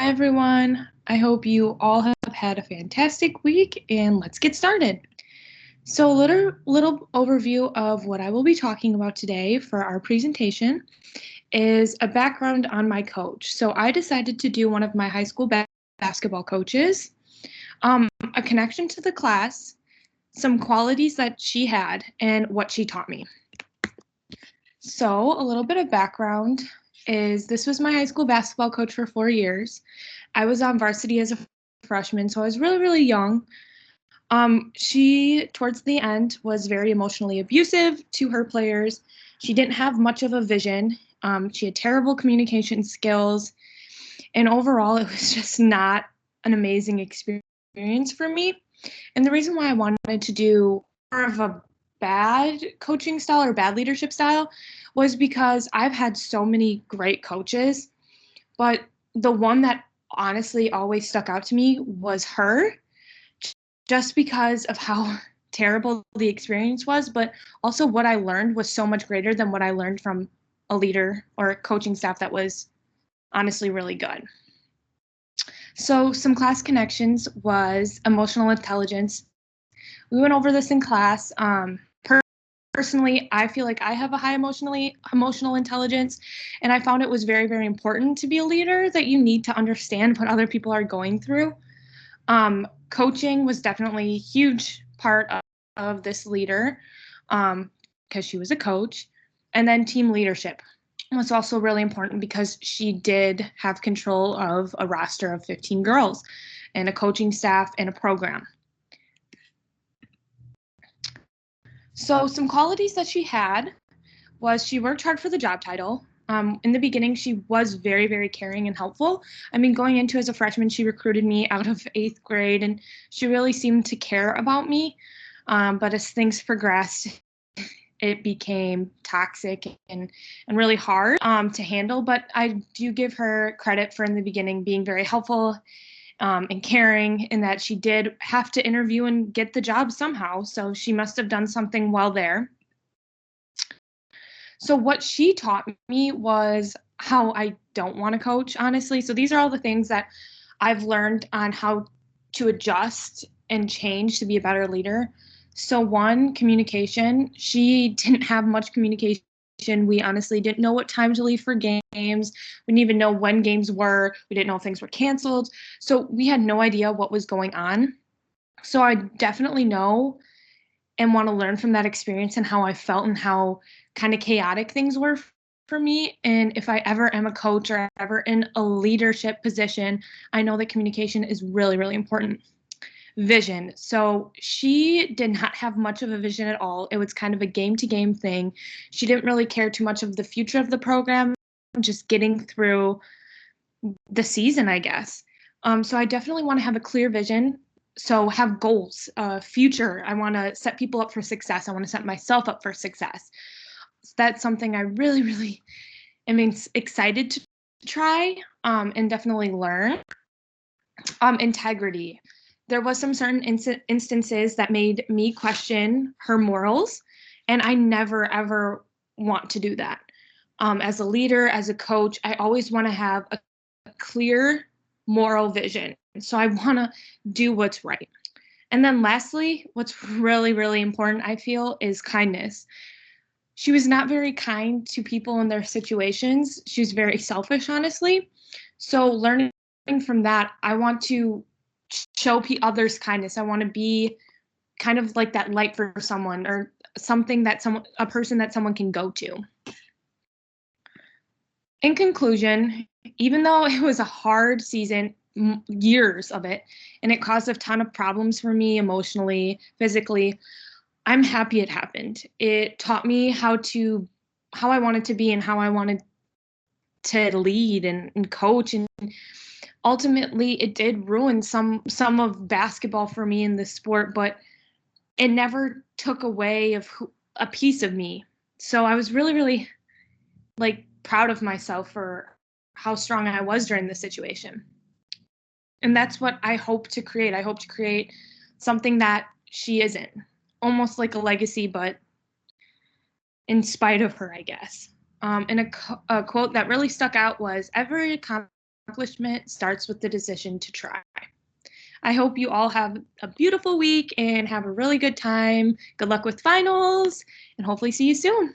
everyone. I hope you all have had a fantastic week and let's get started. So, a little overview of what I will be talking about today for our presentation is a background on my coach. So, I decided to do one of my high school basketball coaches, a connection to the class, some qualities that she had, and what she taught me. So, a little bit of background is this was my high school basketball coach for 4 years. I was on varsity as a freshman, so I was really, really young. She, towards the end, was very emotionally abusive to her players. She didn't have much of a vision. She had terrible communication skills. And overall, it was just not an amazing experience for me. And the reason why I wanted to do more of a bad coaching style or bad leadership style was because I've had so many great coaches, but the one that honestly always stuck out to me was her, just because of how terrible the experience was, but also what I learned was so much greater than what I learned from a leader or a coaching staff that was honestly really good. So some class connections was emotional intelligence. We went over this in class. Personally, I feel like I have a high emotional intelligence, and I found it was very, very important to be a leader, that you need to understand what other people are going through. Coaching was definitely a huge part of this leader, because she was a coach. And then team leadership was also really important because she did have control of a roster of 15 girls and a coaching staff and a program. So some qualities that she had was she worked hard for the job title. In the beginning, she was very, very caring and helpful. I mean, going into as a freshman, she recruited me out of 8th grade, and she really seemed to care about me. But as things progressed, it became toxic and really hard to handle. But I do give her credit for in the beginning being very helpful and caring, in that she did have to interview and get the job somehow. So she must have done something well there. So what she taught me was how I don't want to coach, honestly. So these are all the things that I've learned on how to adjust and change to be a better leader. So one, communication. She didn't have much communication. We honestly didn't know what time to leave for games. We didn't even know when games were. We didn't know if things were canceled. So we had no idea what was going on. So I definitely know and want to learn from that experience and how I felt and how kind of chaotic things were for me. And if I ever am a coach or ever in a leadership position, I know that communication is really, really important. Vision. So she did not have much of a vision at all. It was kind of a game to game thing. She didn't really care too much of the future of the program, just getting through the season, I guess. So I definitely want to have a clear vision. So have goals, future. I want to set people up for success. I want to set myself up for success. So that's something I really, really am excited to try and definitely learn. Integrity. There was some certain instances that made me question her morals, and I never ever want to do that. As a leader, as a coach, I always want to have a clear moral vision. So I want to do what's right. And then lastly, what's really, really important, I feel, is kindness. She was not very kind to people in their situations. She was very selfish, honestly. So learning from that, I want to show others kindness. I want to be kind of like that light for someone, or something that a person that someone can go to. In conclusion, even though it was a hard season, years of it, and it caused a ton of problems for me emotionally, physically, I'm happy it happened. It taught me how I wanted to be and how I wanted to lead and coach, and ultimately it did ruin some of basketball for me in the sport, but it never took away a piece of me. So I was really, really like proud of myself for how strong I was during this situation. And that's what I hope to create. I hope to create something that she isn't, almost like a legacy, but in spite of her, I guess. And a quote that really stuck out was, every accomplishment starts with the decision to try. I hope you all have a beautiful week and have a really good time. Good luck with finals, and hopefully see you soon.